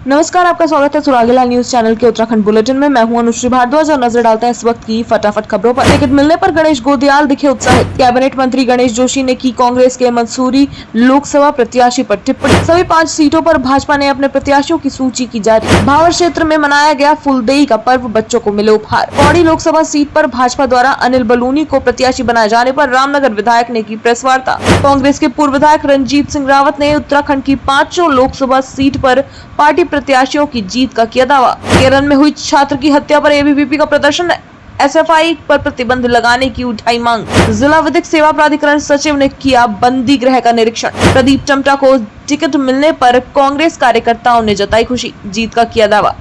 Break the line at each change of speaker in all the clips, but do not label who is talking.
नमस्कार, आपका स्वागत है सुरागीलाल न्यूज चैनल के उत्तराखंड बुलेटिन में। मैं हूं अनुश्री भारद्वाज और नजर डालते हैं इस वक्त की फटाफट खबरों पर। टिकट मिलने पर गणेश गोदियाल दिखे उत्साहित। कैबिनेट मंत्री गणेश जोशी ने की कांग्रेस के मंसूरी लोकसभा प्रत्याशी पर टिप्पणी। सभी 5 सीटों पर भाजपा ने अपने प्रत्याशियों की सूची की जारी। भावर क्षेत्र में मनाया गया फूलदेई का पर्व, बच्चों को मिले उपहार। पौड़ी लोकसभा सीट पर भाजपा द्वारा अनिल बलूनी को प्रत्याशी बनाए जाने पर रामनगर विधायक ने की प्रेस वार्ता। कांग्रेस के पूर्व विधायक रंजीत सिंह रावत ने उत्तराखंड की 5 लोकसभा सीट पर पार्टी प्रत्याशियों की जीत का किया दावा। केरल में हुई छात्र की हत्या पर एबीवीपी का प्रदर्शन, एसएफआई पर प्रतिबंध लगाने की उठाई मांग। जिला विधिक सेवा प्राधिकरण सचिव ने किया बंदी गृह का निरीक्षण। प्रदीप टम्टा को टिकट मिलने पर कांग्रेस कार्यकर्ताओं ने जताई खुशी, जीत का किया दावा।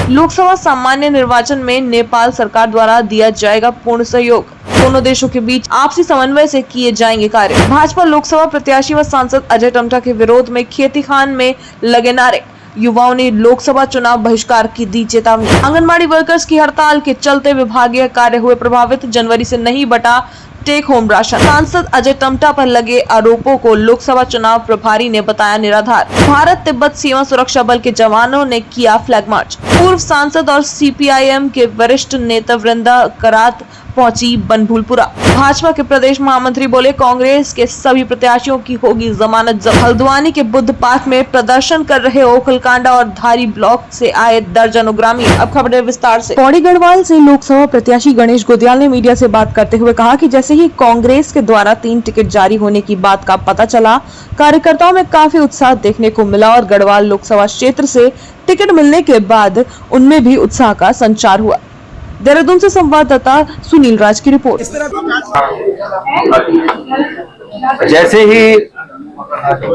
लोकसभा सामान्य निर्वाचन में नेपाल सरकार द्वारा दिया जाएगा पूर्ण सहयोग। दोनों देशों के बीच आपसी समन्वय से किए जाएंगे कार्य। भाजपा लोकसभा प्रत्याशी व सांसद अजय टम्टा के विरोध में खेतीखान में लगे नारे। युवाओं ने लोकसभा चुनाव बहिष्कार की दी चेतावनी। आंगनबाड़ी वर्कर्स की हड़ताल के चलते विभागीय कार्य हुए प्रभावित, जनवरी से नहीं बटा टेक होम राशन। सांसद अजय टम्टा पर लगे आरोपों को लोकसभा चुनाव प्रभारी ने बताया निराधार। भारत तिब्बत सीमा सुरक्षा बल के जवानों ने किया फ्लैग मार्च। पूर्व सांसद और सीपीआईएम के वरिष्ठ नेता वृंदा करात पहुंची बनभूलपुरा। भाजपा के प्रदेश महामंत्री बोले, कांग्रेस के सभी प्रत्याशियों की होगी जमानत जब्त। हल्द्वानी के बुद्ध पार्क में प्रदर्शन कर रहे ओखलकांडा और धारी ब्लॉक से आए दर्जनों ग्रामीण। अब खबरें विस्तार से। पौड़ी गढ़वाल से लोकसभा प्रत्याशी गणेश गोदियाल ने मीडिया से बात करते हुए कहा कि जैसे ही कांग्रेस के द्वारा 3 टिकट जारी होने की बात का पता चला, कार्यकर्ताओं में काफी उत्साह देखने को मिला और गढ़वाल लोकसभा क्षेत्र से टिकट मिलने के बाद उनमें भी उत्साह का संचार हुआ। देहरादून से संवाददाता सुनील राज की रिपोर्ट।
जैसे ही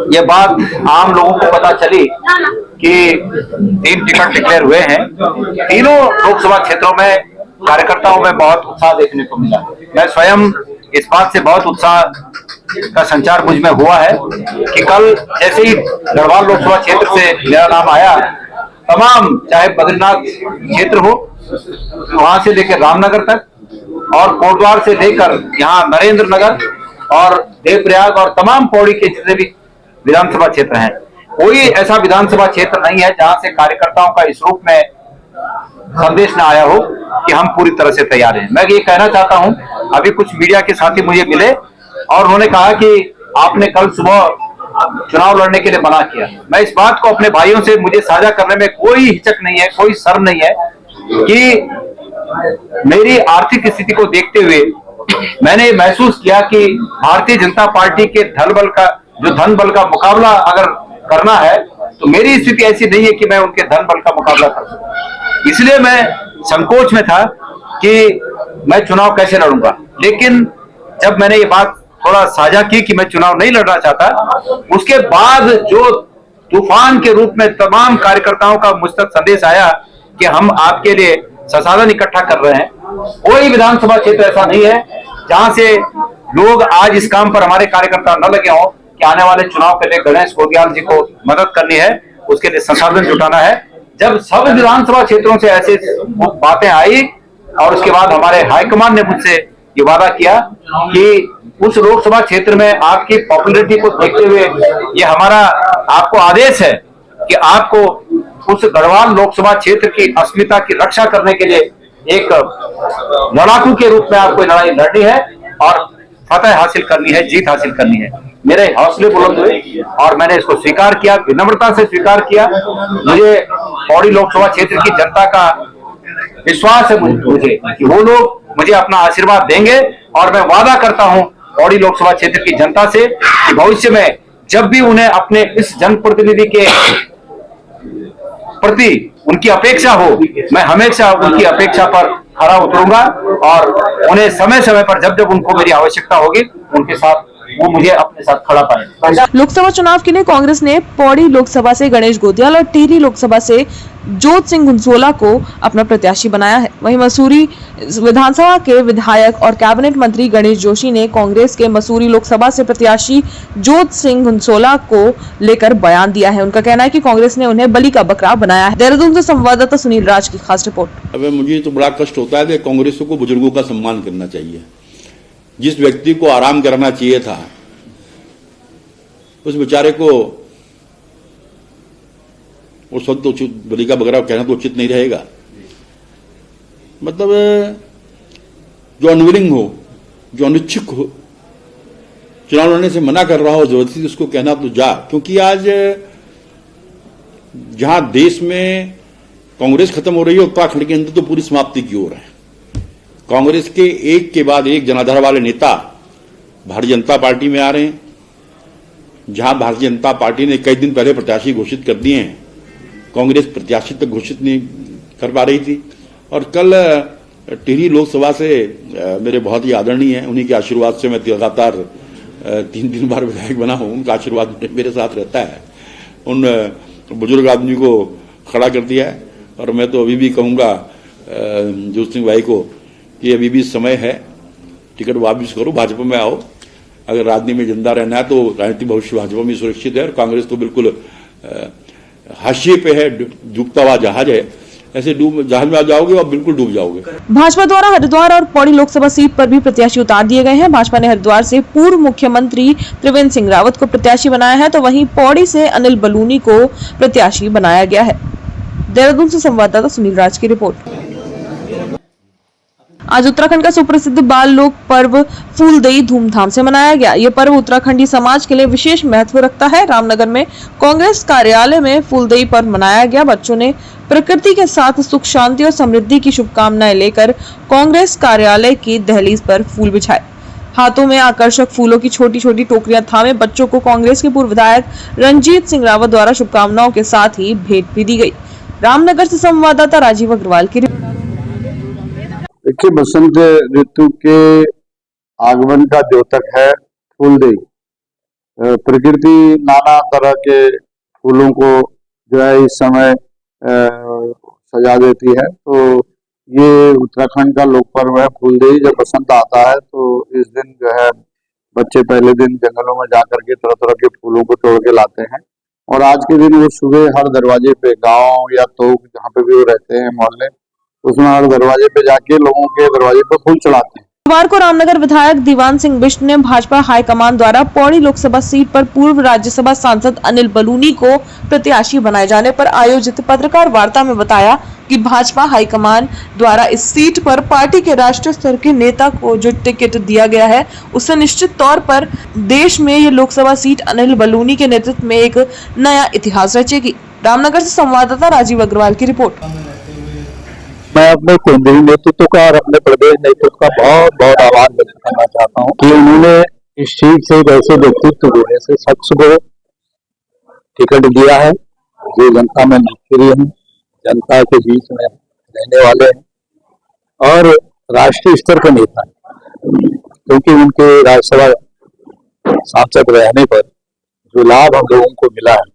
ये बात आम लोगों को पता चली कि 3 टिकट डिक्लेयर हुए हैं, तीनों लोकसभा क्षेत्रों में कार्यकर्ताओं में बहुत उत्साह देखने को मिला। मैं स्वयं इस बात से बहुत उत्साह का संचार मुझ में हुआ है कि कल जैसे ही गढ़वाल लोकसभा क्षेत्र से मेरा नाम आया, तमाम चाहे बद्रीनाथ क्षेत्र हो, वहां से लेकर रामनगर तक और कोटद्वार से लेकर यहाँ नरेंद्र नगर और देवप्रयाग और तमाम पौड़ी के जितने भी विधानसभा क्षेत्र हैं, कोई ऐसा विधानसभा क्षेत्र नहीं है जहां से कार्यकर्ताओं का इस रूप में संदेश न आया हो कि हम पूरी तरह से तैयार हैं। मैं ये कहना चाहता हूं, अभी कुछ मीडिया के साथी मुझे मिले और उन्होंने कहा कि आपने कल सुबह चुनाव लड़ने के लिए मना किया। मैं इस बात को अपने भाइयों से मुझे साझा करने में कोई हिचक नहीं है, कोई शर्म नहीं है कि मेरी आर्थिक स्थिति को देखते हुए मैंने महसूस किया कि भारतीय जनता पार्टी के धन बल का मुकाबला अगर करना है तो मेरी स्थिति ऐसी नहीं है कि मैं उनके धन बल का मुकाबला कर सकूं। इसलिए मैं संकोच में था कि मैं चुनाव कैसे लड़ूंगा। लेकिन जब मैंने ये बात थोड़ा साझा की कि मैं चुनाव नहीं लड़ना चाहता, उसके बाद जो तूफान के रूप में तमाम कार्यकर्ताओं का मुझ तक संदेश आया कि हम आपके लिए संसाधन इकट्ठा कर रहे हैं। कोई विधानसभा क्षेत्र ऐसा नहीं है जहां से लोग आज इस काम पर हमारे कार्यकर्ता न लगे हों कि आने वाले चुनाव के लिए गणेश गोदियाल जी को मदद करनी है, उसके लिए संसाधन जुटाना है। जब सब विधानसभा क्षेत्रों से ऐसे बातें आई और उसके बाद हमारे हाईकमान ने मुझसे ये वादा किया कि उस लोकसभा क्षेत्र में आपकी पॉपुलैरिटी को देखते हुए ये हमारा आपको आदेश है कि आपको उस गढ़वाल लोकसभा क्षेत्र की अस्मिता की रक्षा करने के लिए एक लड़ाकू के रूप में आपको लड़ाई लड़नी है और फतह हासिल करनी है, जीत हासिल करनी है। मेरे हौसले बुलंद हुए और मैंने इसको स्वीकार किया, विनम्रता से स्वीकार किया। मुझे पौड़ी लोकसभा क्षेत्र की जनता का विश्वास है मुझे कि वो लोग मुझे अपना आशीर्वाद देंगे और मैं वादा करता हूं पौड़ी लोकसभा क्षेत्र की जनता से कि भविष्य में जब भी उन्हें अपने इस जनप्रतिनिधि के प्रति उनकी अपेक्षा हो, मैं हमेशा उनकी अपेक्षा पर खरा उतरूंगा और उन्हें समय समय पर जब जब उनको मेरी आवश्यकता होगी उनके साथ वो मुझे अपने साथ खड़ा पाए।
लोकसभा चुनाव के लिए कांग्रेस ने पौड़ी लोकसभा से गणेश गोदियाल और टिहरी लोकसभा से जोत सिंह गुंसोला को अपना प्रत्याशी बनाया है। वहीं मसूरी विधानसभा के विधायक और कैबिनेट मंत्री गणेश जोशी ने कांग्रेस के मसूरी लोकसभा से प्रत्याशी जोत सिंह गुंसोला को लेकर बयान दिया है। उनका कहना है कि कांग्रेस ने उन्हें बलि का बकरा बनाया है। देहरादून से संवाददाता सुनील राज की खास रिपोर्ट।
अब मुझे तो बड़ा कष्ट होता है कि कांग्रेस को बुजुर्गों का सम्मान करना चाहिए। जिस व्यक्ति को आराम करना चाहिए था उस बेचारे को वो शब्द तो बलिका वगैरह कहना तो उचित नहीं रहेगा। मतलब जो अनविलिंग हो, जो अनिच्छुक हो, चुनाव लड़ने से मना कर रहा हो, जबरदस्ती उसको कहना तो जा, क्योंकि आज जहां देश में कांग्रेस खत्म हो रही है, उत्तराखंड के अंदर तो पूरी समाप्ति की ओर है। कांग्रेस के एक के बाद एक जनाधार वाले नेता भारतीय जनता पार्टी में आ रहे हैं। जहां भारतीय जनता पार्टी ने कई दिन पहले प्रत्याशी घोषित कर दिए हैं, कांग्रेस प्रत्याशी तक घोषित नहीं कर पा रही थी। और कल टिहरी लोकसभा से मेरे बहुत ही आदरणीय हैं, उन्हीं के आशीर्वाद से मैं लगातार 3 बार विधायक बना हूं। उनका आशीर्वाद मेरे साथ रहता है। उन बुजुर्ग आदमी को खड़ा कर दिया है। और मैं तो अभी भी कहूंगा जोत सिंह भाई को कि अभी भी समय है, टिकट वापस करो, भाजपा में आओ। अगर राजनीति में जिंदा रहना है तो राजनीतिक भविष्य भाजपा में सुरक्षित है। और कांग्रेस तो बिल्कुल हाशिए पे है, डूबता हुआ जहाज है। ऐसे जहाज में आ जाओगे और बिल्कुल डूब जाओगे।
भाजपा द्वारा हरिद्वार और पौड़ी लोकसभा सीट पर भी प्रत्याशी उतार दिए गए हैं। भाजपा ने हरिद्वार से पूर्व मुख्यमंत्री त्रिवेंद्र सिंह रावत को प्रत्याशी बनाया है, तो वहीं पौड़ी से अनिल बलूनी को प्रत्याशी बनाया गया है। देहरादून से संवाददाता सुनील राज की रिपोर्ट। आज उत्तराखंड का सुप्रसिद्ध बाल लोक पर्व फूलदेई धूमधाम से मनाया गया। ये पर्व उत्तराखंडी समाज के लिए विशेष महत्व रखता है। रामनगर में कांग्रेस कार्यालय में फूलदेई पर्व मनाया गया। बच्चों ने प्रकृति के साथ सुख शांति और समृद्धि की शुभकामनाएं लेकर कांग्रेस कार्यालय की दहलीज पर फूल बिछाए। हाथों में आकर्षक फूलों की छोटी छोटी टोकरियां थामे बच्चों को कांग्रेस के पूर्व विधायक रंजीत सिंह रावत द्वारा शुभकामनाओं के साथ ही भेंट भी दी गई। रामनगर से संवाददाता राजीव अग्रवाल की रिपोर्ट।
देखिए, बसंत ऋतु के आगमन का द्योतक है फूलदेई। प्रकृति नाना तरह के फूलों को जो है इस समय सजा देती है। तो ये उत्तराखंड का लोक पर्व है फूलदेई। जब बसंत आता है तो इस दिन जो है बच्चे पहले दिन जंगलों में जाकर के तरह तरह के फूलों को तोड़ के लाते हैं। और आज के दिन वो सुबह हर दरवाजे पे, गांव या तोक जहाँ पे भी वो रहते हैं मोहल्ले, उसमें हर दरवाजे पे जाके लोगों के दरवाजे पे फूल चढ़ाते हैं।
बुधवार को रामनगर विधायक दीवान सिंह बिष्ट ने भाजपा हाईकमान द्वारा पौड़ी लोकसभा सीट पर पूर्व राज्यसभा सांसद अनिल बलूनी को प्रत्याशी बनाए जाने पर आयोजित पत्रकार वार्ता में बताया कि भाजपा हाईकमान द्वारा इस सीट पर पार्टी के राष्ट्रीय स्तर के नेता को जो टिकट दिया गया है, उससे निश्चित तौर पर देश में ये लोकसभा सीट अनिल बलूनी के नेतृत्व में एक नया इतिहास रचेगी। रामनगर से संवाददाता राजीव अग्रवाल की रिपोर्ट।
मैं अपने केंद्रीय नेतृत्व का और अपने प्रदेश नेतृत्व का बहुत बहुत आभार व्यक्त करना चाहता हूं कि उन्होंने इस सीट से एक ऐसे व्यक्तित्व को, ऐसे शख्स को टिकट दिया है जो जनता में लोकप्रिय हैं, जनता के बीच में रहने वाले हैं और राष्ट्रीय स्तर के नेता हैं। क्योंकि उनके राज्यसभा सांसद रहने पर जो लाभ हम लोगों को मिला है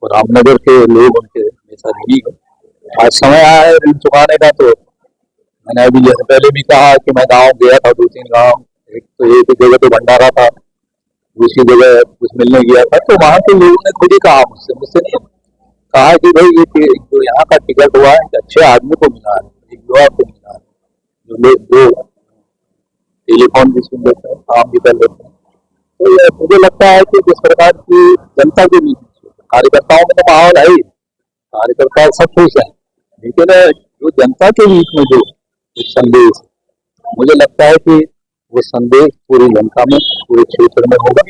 और रामनगर के लोग उनके हमेशा ऋणी हैं। आज समय आया है ऋण चुकाने का। तो मैंने अभी जैसे पहले भी कहा कि मैं गांव गया था, 2-3 गांव, एक तो एक जगह तो भंडारा था, दूसरी जगह कुछ मिलने गया था। तो वहां के लोगों ने खुद ही कहा मुझसे नहीं कहा कि भाई ये जो यहाँ का टिकट हुआ है अच्छे आदमी को मिला है, एक युवा को मिला है, जो लोग जो टेलीफोन भी सुन लेते हैं, काम भी कर लेते हैं। तो मुझे लगता है कि जिस प्रकार की जनता के बीच कार्यकर्ताओं में तो माहौल है ही, कार्यकर्ता सब खुश है, लेकिन जो जनता के बीच में जो संदेश, मुझे लगता है कि वो संदेश पूरी जनता में, पूरे क्षेत्र में होगा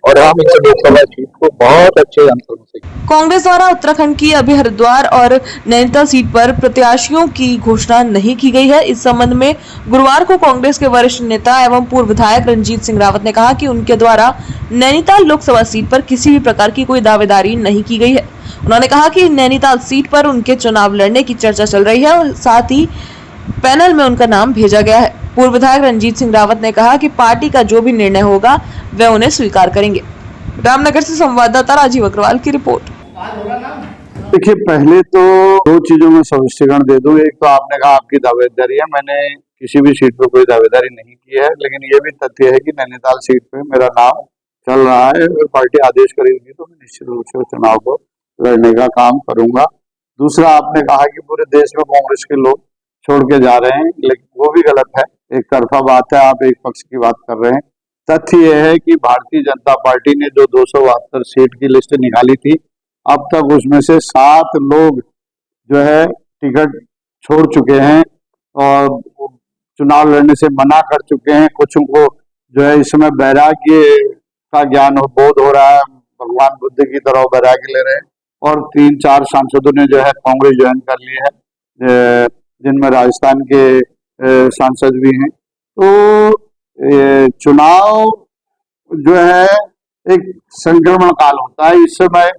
और हम इस लोकसभा सीट को बहुत अच्छे अंतरों से।
कांग्रेस द्वारा उत्तराखंड की अभी हरिद्वार और नैनीताल सीट पर प्रत्याशियों की घोषणा नहीं की गई है। इस संबंध में गुरुवार को कांग्रेस के वरिष्ठ नेता एवं पूर्व विधायक रंजीत सिंह रावत ने कहा कि उनके द्वारा नैनीताल लोकसभा सीट पर किसी भी प्रकार की कोई दावेदारी नहीं की गई है। उन्होंने कहा कि नैनीताल सीट पर उनके चुनाव लड़ने की चर्चा चल रही है और साथ ही पैनल में उनका नाम भेजा गया है। पूर्व विधायक रंजीत सिंह रावत ने कहा कि पार्टी का जो भी निर्णय होगा वह उन्हें स्वीकार करेंगे। रामनगर से संवाददाता राजीव अग्रवाल की रिपोर्ट।
देखिए, पहले तो 2 चीजों में स्पष्टीकरण दे दूं। एक तो आपने कहा आपकी दावेदारी है, मैंने किसी भी सीट पर कोई दावेदारी नहीं की है, लेकिन ये भी तथ्य है कि नैनीताल सीट पे मेरा नाम चल रहा है। अगर पार्टी आदेश करेगी तो मैं निश्चित रूप से चुनाव को लड़ने का काम करूंगा। दूसरा, आपने कहा कि पूरे देश में कांग्रेस के लोग छोड़ के जा रहे हैं, लेकिन वो भी गलत है, एक तरफा बात है, आप एक पक्ष की बात कर रहे हैं। तथ्य यह है कि भारतीय जनता पार्टी ने जो 272 सीट की लिस्ट निकाली थी, अब तक उसमें से 7 लोग जो है टिकट छोड़ चुके हैं और चुनाव लड़ने से मना कर चुके हैं। कुछ को जो है इस समय वैराग्य का ज्ञान और बोध हो रहा है, भगवान बुद्ध की तरह वैराग्य ले रहे हैं। और 3-4 सांसदों ने जो है कांग्रेस ज्वाइन कर ली है, जिनमें राजस्थान के सांसद भी हैं। तो चुनाव जो है एक संक्रमण काल होता है। इस समय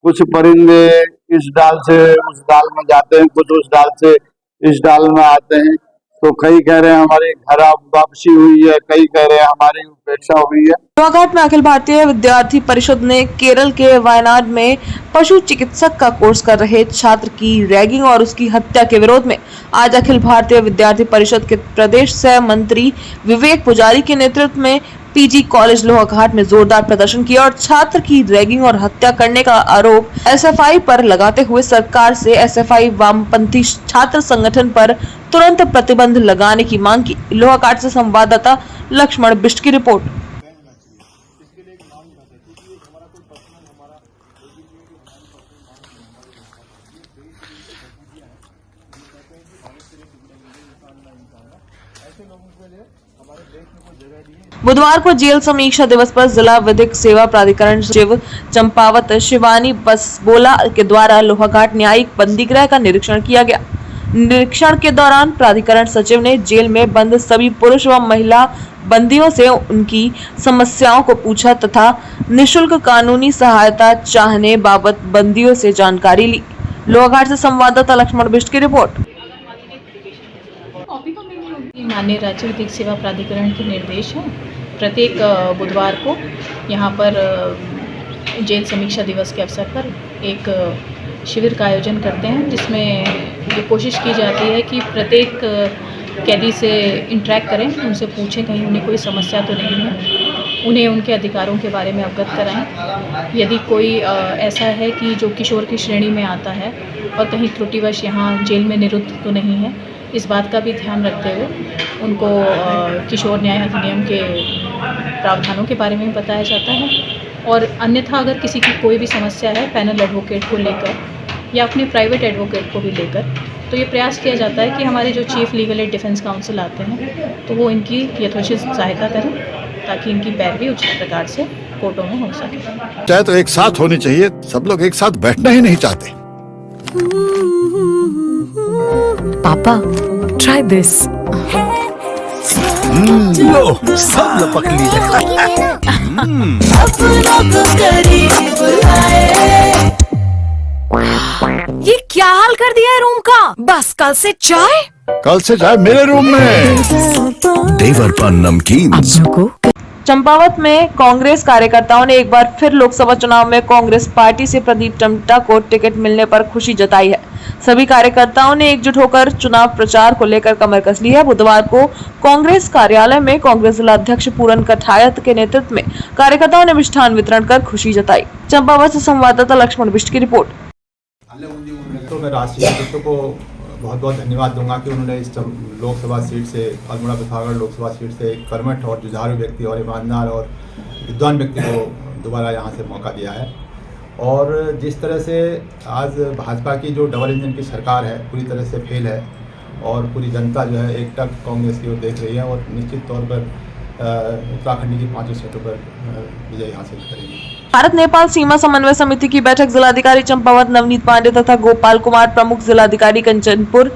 कुछ परिंदे इस डाल से उस डाल में जाते हैं, कुछ उस डाल से इस डाल में आते हैं। तो कई कह रहे हैं हमारे घर वापसी हुई है, कई कह रहे हैं हमारी उपेक्षा हुई है।
लोहाघाट में अखिल भारतीय विद्यार्थी परिषद ने केरल के वायनाड में पशु चिकित्सक का कोर्स कर रहे छात्र की रैगिंग और उसकी हत्या के विरोध में आज अखिल भारतीय विद्यार्थी परिषद के प्रदेश सह मंत्री विवेक पुजारी के नेतृत्व में पीजी कॉलेज लोहाघाट में जोरदार प्रदर्शन किया और छात्र की रैगिंग और हत्या करने का आरोप एसएफआई पर लगाते हुए सरकार से एसएफआई वामपंथी छात्र संगठन पर तुरंत प्रतिबंध लगाने की मांग की। लोहाघाट से संवाददाता लक्ष्मण बिष्ट की रिपोर्ट। बुधवार को जेल समीक्षा दिवस पर जिला विधिक सेवा प्राधिकरण सचिव चंपावत शिवानी बसबोला के द्वारा लोहाघाट न्यायिक बंदीगृह का निरीक्षण किया गया। निरीक्षण के दौरान प्राधिकरण सचिव ने जेल में बंद सभी पुरुष व महिला बंदियों से उनकी समस्याओं को पूछा तथा निःशुल्क कानूनी सहायता चाहने बाबत बंदियों से जानकारी ली। लोहाघाट से संवाददाता लक्ष्मण बिष्ट की रिपोर्ट।
माननीय राज्य विधिक सेवा प्राधिकरण के निर्देश हैं, प्रत्येक बुधवार को यहाँ पर जेल समीक्षा दिवस के अवसर पर एक शिविर का आयोजन करते हैं, जिसमें ये कोशिश की जाती है कि प्रत्येक कैदी से इंटरेक्ट करें, उनसे पूछें कहीं उन्हें कोई समस्या तो नहीं है, उन्हें उनके अधिकारों के बारे में अवगत कराएं। यदि कोई ऐसा है कि जो किशोर की श्रेणी में आता है और कहीं त्रुटिवश यहाँ जेल में निरुद्ध तो नहीं है, इस बात का भी ध्यान रखते हुए उनको किशोर न्याय अधिनियम के प्रावधानों के बारे में बताया जाता है। और अन्यथा अगर किसी की कोई भी समस्या है पैनल एडवोकेट को लेकर या अपने प्राइवेट एडवोकेट को भी लेकर, तो ये प्रयास किया जाता है कि हमारे जो chief legal aid defence council आते हैं तो वो इनकी यथोचित सहायता करें ताकि इनकी पैरवी उचित प्रकार से कोर्टों में हो सके।
चाहे तो एक साथ होनी चाहिए, सब लोग एक साथ बैठना ही नहीं चाहते।
पापा, try this.
लो, सब पक लिए।
ये क्या हाल कर दिया है रूम का? बस कल से चाय?
कल से चाय मेरे रूम में। देवरपन नमकीन।
चंपावत में कांग्रेस कार्यकर्ताओं ने एक बार फिर लोकसभा चुनाव में कांग्रेस पार्टी से प्रदीप टम्टा को टिकट मिलने पर खुशी जताई है। सभी कार्यकर्ताओं ने एकजुट होकर चुनाव प्रचार को लेकर कमर कस ली है। बुधवार को कांग्रेस कार्यालय में कांग्रेस जिला अध्यक्ष पूरन कठायत के नेतृत्व में कार्यकर्ताओं ने मिष्ठान वितरण कर खुशी जताई। चंपावत से संवाददाता लक्ष्मण बिष्ट की रिपोर्ट।
तो मैं राष्ट्रीय नेतृत्व को बहुत बहुत धन्यवाद दूंगा कि उन्होंने इस लोकसभा सीट से, अल्मोड़ा पिथौरागढ़ लोकसभा सीट से एक कर्मठ और जुझारू व्यक्ति और ईमानदार और विद्वान व्यक्ति को दोबारा यहाँ से मौका दिया है। और जिस तरह से आज भाजपा की जो डबल इंजन की सरकार है पूरी तरह से फेल है और पूरी जनता जो है एकटक कांग्रेस की ओर देख रही है और निश्चित तौर पर उत्तराखंड की 5 सीटों पर विजय हासिल करेगी।
भारत नेपाल सीमा समन्वय समिति की बैठक जिलाधिकारी चंपावत नवनीत पांडे तथा गोपाल कुमार प्रमुख जिलाधिकारी कंचनपुर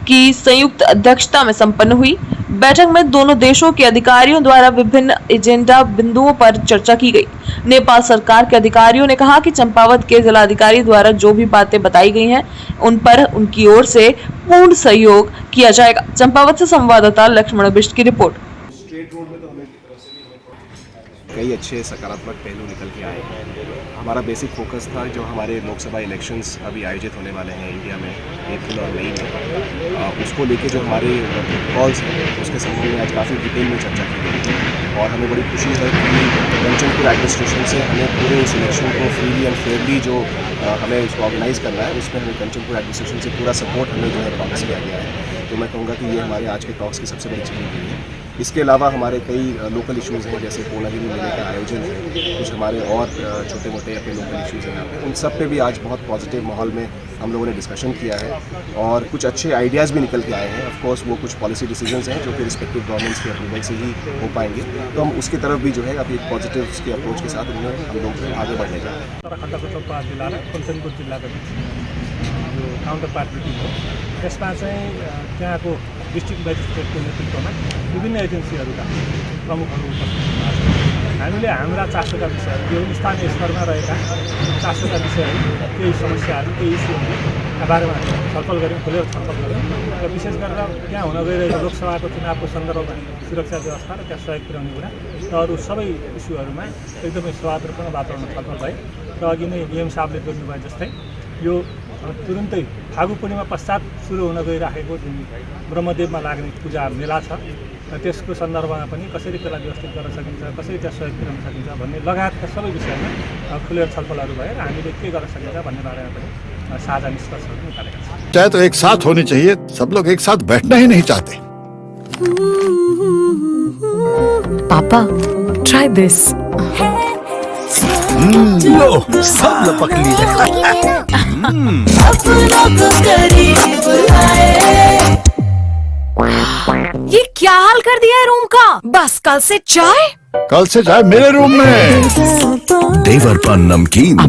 की संयुक्त अध्यक्षता में संपन्न हुई। बैठक में दोनों देशों के अधिकारियों द्वारा विभिन्न एजेंडा बिंदुओं पर चर्चा की गई। नेपाल सरकार के अधिकारियों ने कहा कि चंपावत के जिलाधिकारी द्वारा जो भी बातें बताई गई हैं, उन पर उनकी ओर से पूर्ण सहयोग किया जाएगा। चंपावत से संवाददाता लक्ष्मण बिष्ट की रिपोर्ट।
कई अच्छे सकारात्मक पहलू निकल के आए हैं। हमारा बेसिक फोकस था जो हमारे लोकसभा इलेक्शंस अभी आयोजित होने वाले हैं इंडिया में अप्रैल और मई में, उसको लेके जो हमारे कॉल्स हैं उसके संबंध में आज काफ़ी डिटेल में चर्चा की गई और हमें बड़ी खुशी है कि कंचनपुर एडमिनिस्ट्रेशन से हमें पूरे इस इलेक्शन को फ्रीली एंड फेयरली जो हमें इसको ऑर्गेनाइज़ करना है उसमें हमें कंचनपुर एडमिनिस्ट्रेशन से पूरा सपोर्ट हमें जो है प्रॉमिस किया गया है। तो मैं कहूँगा कि ये हमारे आज के टॉक्स की सबसे बड़ी चीज़ हुई है। इसके अलावा हमारे कई लोकल इश्यूज़ हैं, जैसे पूर्णागिरी मेले का आयोजन है, कुछ हमारे और छोटे मोटे अपने लोकल इश्यूज़ हैं यहाँ पे। उन सब पे भी आज बहुत पॉजिटिव माहौल में हम लोगों ने डिस्कशन किया है और कुछ अच्छे आइडियाज़ भी निकल के आए हैं। ऑफ कोर्स वो कुछ पॉलिसी डिसीजंस हैं जो कि रिस्पेक्टिव गवर्नमेंट्स के अप्रूवल से ही हो पाएंगे, तो हम उसकी तरफ भी जो है अभी एक पॉजिटिव के अप्रोच के साथ उन्हें हम लोग आगे बढ़ने जा रहे हैं।
उत्तराखण्डको चौपाल जिल्ला र कञ्चनपुर जिल्लाको बिच यो काउन्टर पार्ट मिटिङ हो। त्यसमा चाहिँ त्यहाँको डिस्ट्रिक्ट म्याजिस्ट्रेटको नेतृत्वमा विभिन्न एजेन्सीहरूका प्रमुखहरू उपस्थित हुनुहुन्छ। हामीले हाम्रा चासोका विषयहरू, यो स्थानीय स्तरमा रहेका चासोका विषयहरू, केही समस्याहरू, केही इस्युहरूका बारेमा छलफल गऱ्यौँ, खुलेर छलफल गऱ्यौँ र विशेष गरेर त्यहाँ हुन गइरहेको लोकसभाको चुनावको सन्दर्भमा सुरक्षा व्यवस्था र त्यहाँ सहयोग पुर्याउने कुरा र अरू सबै इस्युहरूमा एकदमै सौहार्दपूर्ण वातावरण छलफल भए र अघि नै नियम साहबले गर्नुभयो जस्तै यो तुरुन्तै फागु पूर्णिमा पश्चात सुरु हुन गइराखेको जुन ब्रह्मदेवमा लाग्ने पूजा मेला छ र त्यसको सन्दर्भमा पनि कसरी त्यसलाई व्यवस्थित गर्न सकिन्छ, कसरी त्यहाँ सहयोग पुर्याउन सकिन्छ भन्ने लगायतका सबै विषयमा खुलेर छलफलहरू भएर हामीले के गर्न सकिन्छ भन्ने बारेमा पनि साझा निष्कर्षहरू निकालेका छौँ।
चाहे तो एक साथ होनी चाहिए, सब लोग एक साथ बैठना ही नहीं चाहते।
पापा ट्राई दिस।
लो सब लपक लिए।
ये क्या हाल कर दिया है रूम का? बस कल से चाय।
कल से चाय मेरे रूम में। देवर पान नमकीन।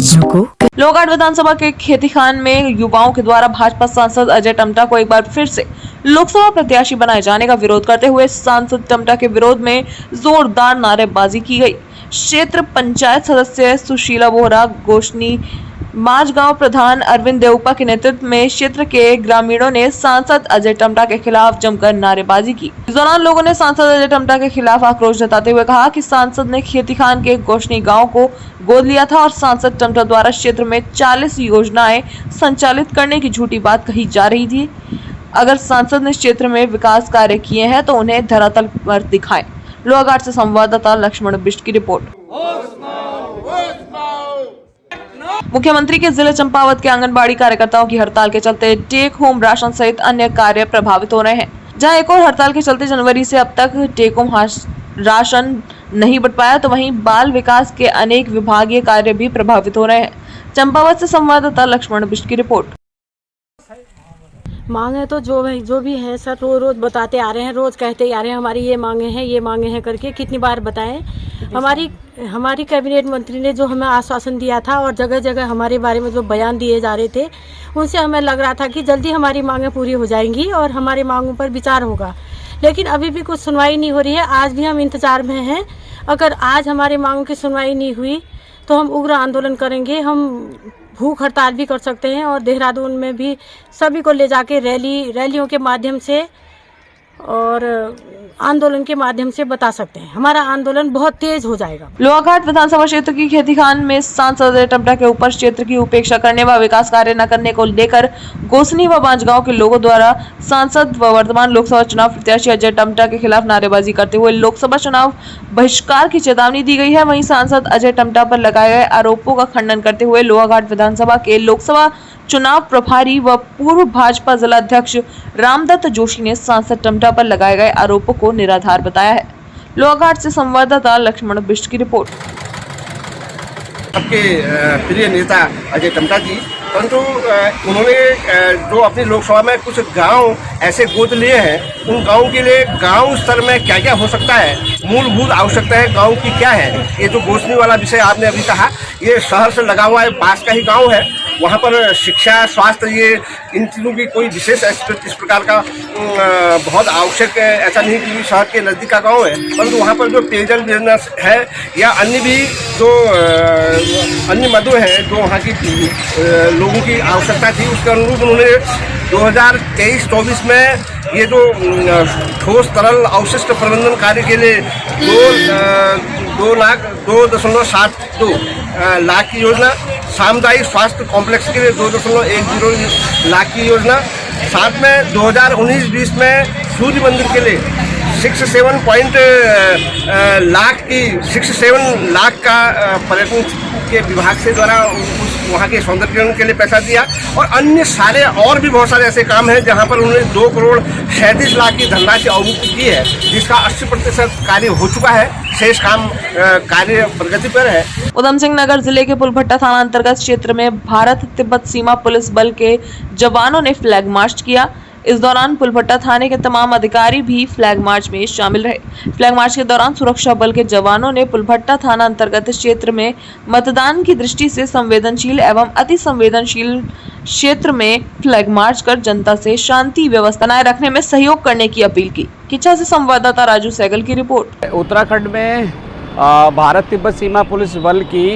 लोहाघाट विधानसभा के खेतीखान में युवाओं के द्वारा भाजपा सांसद अजय टम्टा को एक बार फिर से लोकसभा प्रत्याशी बनाए जाने का विरोध करते हुए सांसद टम्टा के विरोध में जोरदार नारेबाजी की गई। क्षेत्र पंचायत सदस्य सुशीला बोहरा, गोशनी माझगांव प्रधान अरविंद देवपा के नेतृत्व में क्षेत्र के ग्रामीणों ने सांसद अजय टम्टा के खिलाफ जमकर नारेबाजी की। इस दौरान लोगों ने सांसद अजय टम्टा के खिलाफ आक्रोश जताते हुए कहा कि सांसद ने खेतीखान के गोशनी गांव को गोद लिया था और सांसद टम्टा द्वारा क्षेत्र में 40 योजनाएं संचालित करने की झूठी बात कही जा रही थी। अगर सांसद ने क्षेत्र में विकास कार्य किए हैं तो उन्हें धरातल पर दिखाएं। लोहाघाट से संवाददाता लक्ष्मण बिष्ट की रिपोर्ट। मुख्यमंत्री के जिले चंपावत के आंगनबाड़ी कार्यकर्ताओं की हड़ताल के चलते टेक होम राशन सहित अन्य कार्य प्रभावित हो रहे हैं। जहां एक और हड़ताल के चलते जनवरी से अब तक टेक होम राशन नहीं बंट पाया, तो वहीं बाल विकास के अनेक विभागीय कार्य भी प्रभावित हो रहे हैं। चंपावत से संवाददाता लक्ष्मण बिष्ट की रिपोर्ट।
मांगे तो जो भी है सर रोज बताते आ रहे हैं, रोज कहते आ रहे हैं हमारी ये मांगे हैं करके। कितनी बार बताएं? हमारी कैबिनेट मंत्री ने जो हमें आश्वासन दिया था और जगह जगह हमारे बारे में जो बयान दिए जा रहे थे, उनसे हमें लग रहा था कि जल्दी हमारी मांगे पूरी हो जाएंगी और हमारी मांगों पर विचार होगा, लेकिन अभी भी कुछ सुनवाई नहीं हो रही है। आज भी हम इंतजार में हैं। अगर आज हमारी मांगों की सुनवाई नहीं हुई तो हम उग्र आंदोलन करेंगे। हम भूख हड़ताल भी कर सकते हैं और देहरादून में भी सभी को ले जाके रैलियों के माध्यम से और आंदोलन के माध्यम से बता सकते हैं। हमारा आंदोलन बहुत तेज हो जाएगा।
लोहाघाट विधानसभा क्षेत्र की खेतीखान में सांसद अजय टम्टा के ऊपर क्षेत्र की उपेक्षा करने व विकास कार्य न करने को लेकर गोसनी व बांजगांव के लोगों द्वारा सांसद व वर्तमान लोकसभा चुनाव प्रत्याशी अजय टम्टा के खिलाफ नारेबाजी करते हुए लोकसभा चुनाव बहिष्कार की चेतावनी दी गई है। वहीं सांसद अजय टम्टा पर लगाए गए आरोपों का खंडन करते हुए लोहाघाट विधानसभा के लोकसभा चुनाव प्रभारी व पूर्व भाजपा जिला अध्यक्ष रामदत्त जोशी ने सांसद टम्टा पर लगाए गए आरोपों को निराधार बताया है। लोहाघाट से संवाददाता लक्ष्मण बिष्ट की रिपोर्ट।
आपके प्रिय नेता अजय टम्टा जी, परंतु उन्होंने जो अपनी लोकसभा में कुछ गांव ऐसे गोद लिए हैं, उन गांव के लिए गांव स्तर में क्या क्या हो सकता है, मूलभूत आवश्यकताएं गांव की क्या है। ये जो गोशनी वाला विषय आपने अभी कहा, ये शहर से लगा हुआ है, पास का ही गांव है। वहाँ पर शिक्षा, स्वास्थ्य, ये इन तीनों की कोई विशेष इस प्रकार का बहुत आवश्यक है, ऐसा नहीं कि शहर के नज़दीक का गाँव है, परंतु वहाँ पर जो पेयजल बिजनेस है या अन्य भी जो अन्य मदों हैं जो वहाँ की लोगों की आवश्यकता थी, उसके अनुरूप उन्होंने 2023-24 में ये जो ठोस तरल अवशिष्ट प्रबंधन कार्य के लिए 2.72 लाख की योजना, सामुदायिक स्वास्थ्य कॉम्प्लेक्स के लिए 2.10 लाख की योजना, साथ में 2019-20 में सूर्य मंदिर के लिए 67 लाख का पर्यटन के विभाग से द्वारा उस वहाँ के सौंदर्यीकरण के लिए पैसा दिया, और अन्य सारे और भी बहुत सारे ऐसे काम हैं जहाँ पर उन्होंने 2 करोड़ 37 लाख की धनराशि अवमुक्त की है, जिसका 80% कार्य हो चुका है। शेष काम कार्य प्रगति पर है।
उधम सिंह नगर जिले के पुलभट्टा थाना अंतर्गत क्षेत्र में भारत तिब्बत सीमा पुलिस बल के जवानों ने फ्लैग मार्च किया। इस दौरान पुलभट्टा थाने के तमाम अधिकारी भी फ्लैग मार्च में शामिल रहे। फ्लैग मार्च के दौरान सुरक्षा बल के जवानों ने पुलभट्टा थाना अंतर्गत क्षेत्र में मतदान की दृष्टि से संवेदनशील एवं अति संवेदनशील क्षेत्र में फ्लैग मार्च कर जनता से शांति व्यवस्था बनाए रखने में सहयोग करने की अपील की। किच्चा से संवाददाता राजू सहगल की रिपोर्ट।
उत्तराखंड में भारत तिब्बत सीमा पुलिस बल की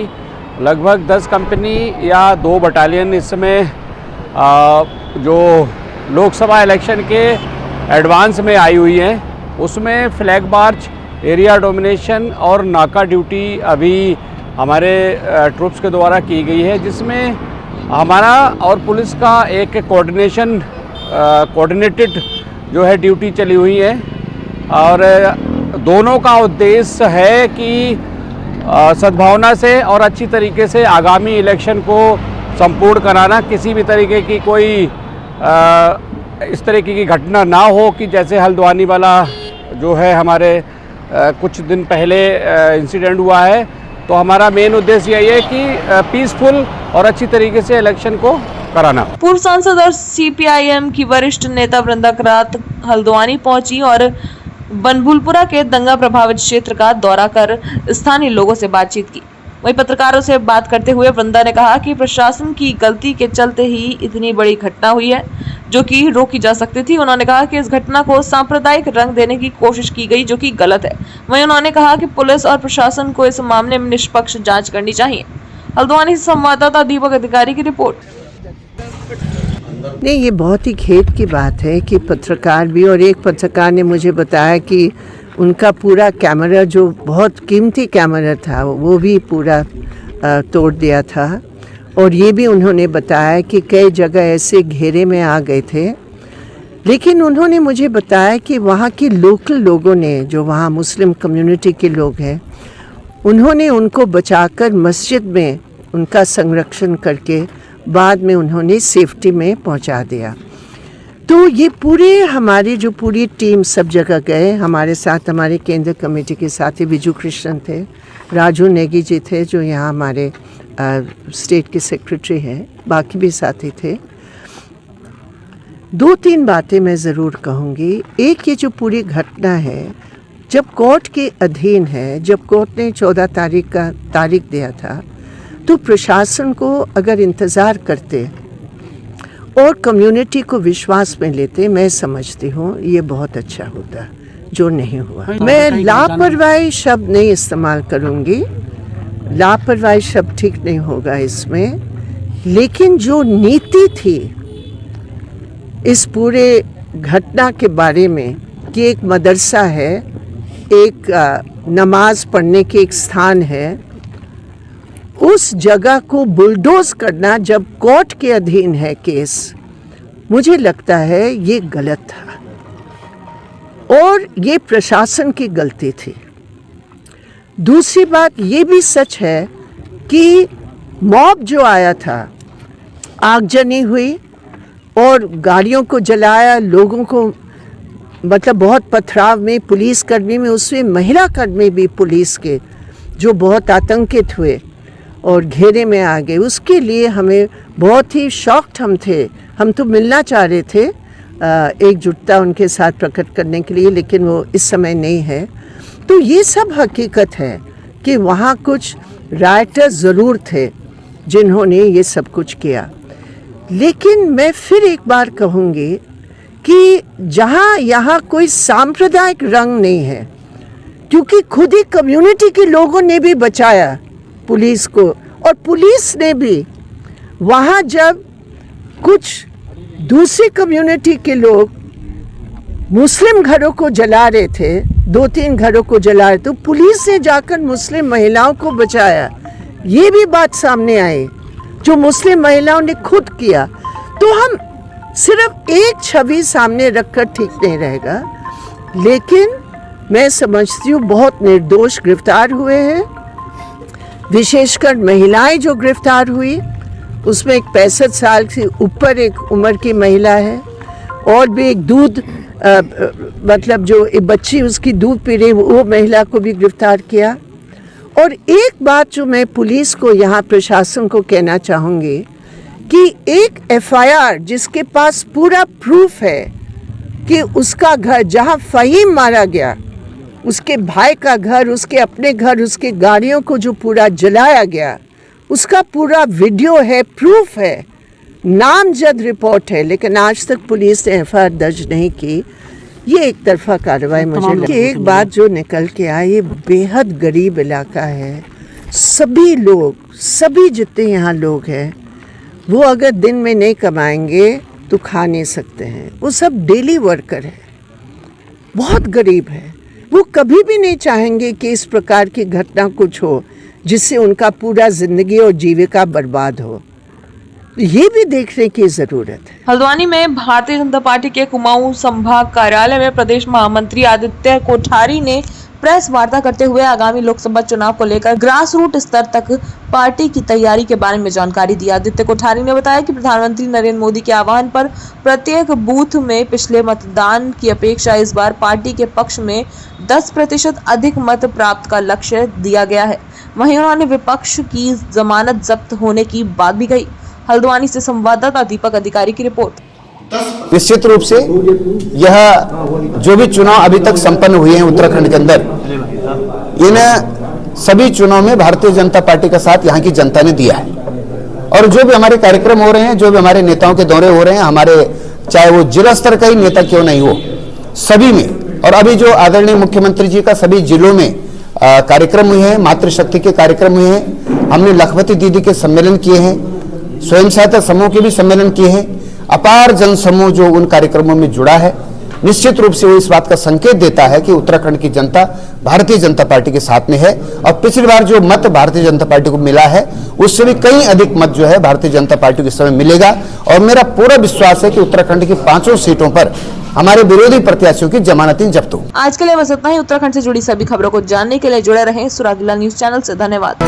लगभग 10 कंपनी या 2 बटालियन इस समय जो लोकसभा इलेक्शन के एडवांस में आई हुई हैं, उसमें फ्लैग मार्च, एरिया डोमिनेशन और नाका ड्यूटी अभी हमारे ट्रूप्स के द्वारा की गई है, जिसमें हमारा और पुलिस का एक कोऑर्डिनेटेड जो है ड्यूटी चली हुई है। और दोनों का उद्देश्य है कि सद्भावना से और अच्छी तरीके से आगामी इलेक्शन को संपूर्ण कराना, किसी भी तरीके की कोई इस तरीके की घटना ना हो कि जैसे हल्द्वानी वाला जो है हमारे कुछ दिन पहले इंसिडेंट हुआ है। तो हमारा मेन उद्देश्य यही है कि पीसफुल और अच्छी तरीके से इलेक्शन को कराना।
पूर्व सांसद और CPIM की वरिष्ठ नेता वृंदा करात हल्द्वानी पहुंची और बनभूलपुरा के दंगा प्रभावित क्षेत्र का दौरा कर स्थानीय लोगों से बातचीत की। वहीं पत्रकारों से बात करते हुए वृंदा ने कहा कि प्रशासन की गलती के चलते ही इतनी बड़ी घटना हुई है, जो कि रोकी जा सकती थी। उन्होंने कहा कि इस घटना को सांप्रदायिक रंग देने की कोशिश की गई, जो कि गलत है। वहीं उन्होंने कहा कि पुलिस और प्रशासन को इस मामले में निष्पक्ष जांच करनी चाहिए। हल्द्वानी से संवाददाता दीपक अधिकारी की रिपोर्ट।
नहीं, ये बहुत ही खेद की बात है कि पत्रकार भी, और एक पत्रकार ने मुझे बताया कि उनका पूरा कैमरा जो बहुत कीमती कैमरा था वो भी पूरा तोड़ दिया था। और ये भी उन्होंने बताया कि कई जगह ऐसे घेरे में आ गए थे। लेकिन उन्होंने मुझे बताया कि वहाँ के लोकल लोगों ने, जो वहाँ मुस्लिम कम्युनिटी के लोग हैं, उन्होंने उनको बचाकर मस्जिद में उनका संरक्षण करके बाद में उन्होंने सेफ्टी में पहुँचा दिया। तो ये पूरे हमारी जो पूरी टीम सब जगह गए। हमारे साथ हमारे केंद्र कमेटी के साथी विजू कृष्णन थे, राजू नेगी जी थे जो यहाँ हमारे स्टेट के सेक्रेटरी हैं, बाकी भी साथी थे। 2-3 बातें मैं ज़रूर कहूँगी। एक, ये जो पूरी घटना है जब कोर्ट के अधीन है, जब कोर्ट ने 14 तारीख का तारीख दिया था, तो प्रशासन को अगर इंतज़ार करते और कम्युनिटी को विश्वास में लेते, मैं समझती हूँ ये बहुत अच्छा होता, जो नहीं हुआ। मैं लापरवाही शब्द नहीं इस्तेमाल करूँगी, लापरवाही शब्द ठीक नहीं होगा इसमें। लेकिन जो नीति थी इस पूरे घटना के बारे में कि एक मदरसा है, एक नमाज पढ़ने के एक स्थान है, उस जगह को बुलडोज करना जब कोर्ट के अधीन है केस, मुझे लगता है ये गलत था और ये प्रशासन की गलती थी। दूसरी बात ये भी सच है कि मॉब जो आया था, आगजनी हुई और गाड़ियों को जलाया, लोगों को मतलब बहुत पथराव में, पुलिस कर्मी में, उसमें महिला कर्मी भी पुलिस के जो बहुत आतंकित हुए और घेरे में आ गए। उसके लिए हमें बहुत ही शॉक्ड हम तो मिलना चाह रहे थे, एकजुटता उनके साथ प्रकट करने के लिए, लेकिन वो इस समय नहीं है। तो ये सब हकीकत है कि वहाँ कुछ राइटर ज़रूर थे जिन्होंने ये सब कुछ किया। लेकिन मैं फिर एक बार कहूँगी कि जहाँ यहाँ कोई सांप्रदायिक रंग नहीं है, क्योंकि खुद ही कम्युनिटी के लोगों ने भी बचाया पुलिस को, और पुलिस ने भी वहाँ जब कुछ दूसरी कम्युनिटी के लोग मुस्लिम घरों को जला रहे थे, 2-3 घरों को जला रहे, तो पुलिस ने जाकर मुस्लिम महिलाओं को बचाया। ये भी बात सामने आई जो मुस्लिम महिलाओं ने खुद किया। तो हम सिर्फ एक छवि सामने रखकर ठीक नहीं रहेगा, लेकिन मैं समझती हूँ बहुत निर्दोष गिरफ्तार हुए हैं, विशेषकर महिलाएं जो गिरफ्तार हुई, उसमें एक 65 साल से ऊपर एक उम्र की महिला है और भी एक दूध मतलब जो एक बच्ची उसकी दूध पी रही वो महिला को भी गिरफ्तार किया। और एक बात जो मैं पुलिस को यहाँ प्रशासन को कहना चाहूँगी कि एक एफआईआर जिसके पास पूरा प्रूफ है कि उसका घर जहाँ फ़हीम मारा गया, उसके भाई का घर, उसके अपने घर, उसके गाड़ियों को जो पूरा जलाया गया, उसका पूरा वीडियो है, प्रूफ है, नामजद रिपोर्ट है, लेकिन आज तक पुलिस ने एफआईआर दर्ज नहीं की। ये एक तरफा कार्रवाई मुझे लगी। एक बात जो निकल के आई, ये बेहद गरीब इलाका है। सभी लोग, सभी जितने यहाँ लोग हैं वो अगर दिन में नहीं कमाएंगे तो खा नहीं सकते हैं। वो सब डेली वर्कर है, बहुत गरीब है। वो कभी भी नहीं चाहेंगे कि इस प्रकार की घटना कुछ हो जिससे उनका पूरा जिंदगी और जीविका बर्बाद हो। ये भी देखने की जरूरत है।
हल्द्वानी में भारतीय जनता पार्टी के कुमाऊं संभाग कार्यालय में प्रदेश महामंत्री आदित्य कोठारी ने प्रेस वार्ता करते हुए आगामी लोकसभा चुनाव को लेकर ग्रास रूट स्तर तक पार्टी की तैयारी के बारे में जानकारी दी। आदित्य कोठारी ने बताया कि प्रधानमंत्री नरेंद्र मोदी के आह्वान पर प्रत्येक बूथ में पिछले मतदान की अपेक्षा इस बार पार्टी के पक्ष में 10% अधिक मत प्राप्त का लक्ष्य दिया गया है। वहीं उन्होंने विपक्ष की जमानत जब्त होने की बात भी कही। हल्द्वानी से संवाददाता दीपक अधिकारी की रिपोर्ट।
निश्चित रूप से यह जो भी चुनाव अभी तक संपन्न हुए हैं उत्तराखंड के अंदर, इन सभी चुनाव में भारतीय जनता पार्टी का साथ यहाँ की जनता ने दिया है। और जो भी हमारे कार्यक्रम हो रहे हैं, जो भी हमारे नेताओं के दौरे हो रहे हैं, हमारे चाहे वो जिला स्तर का ही नेता क्यों नहीं हो, सभी में, और अभी जो आदरणीय मुख्यमंत्री जी का सभी जिलों में कार्यक्रम हुए हैं, मातृशक्ति के कार्यक्रम हुए हैं, हमने लखपति दीदी के सम्मेलन किए हैं, स्वयं सहायता समूह के भी सम्मेलन किए हैं, अपार जन समूह जो उन कार्यक्रमों में जुड़ा है, निश्चित रूप से वो इस बात का संकेत देता है कि उत्तराखंड की जनता भारतीय जनता पार्टी के साथ में है। और पिछली बार जो मत भारतीय जनता पार्टी को मिला है उससे भी कहीं अधिक मत जो है भारतीय जनता पार्टी को इस समय मिलेगा। और मेरा पूरा विश्वास है कि उत्तराखंड की 5 सीटों पर हमारे विरोधी प्रत्याशियों की जमानतें जब्त होंगी।
आज के लिए बस इतना ही। उत्तराखंड से जुड़ी सभी खबरों को जानने के लिए जुड़े रहें सुरागीला न्यूज चैनल से। धन्यवाद।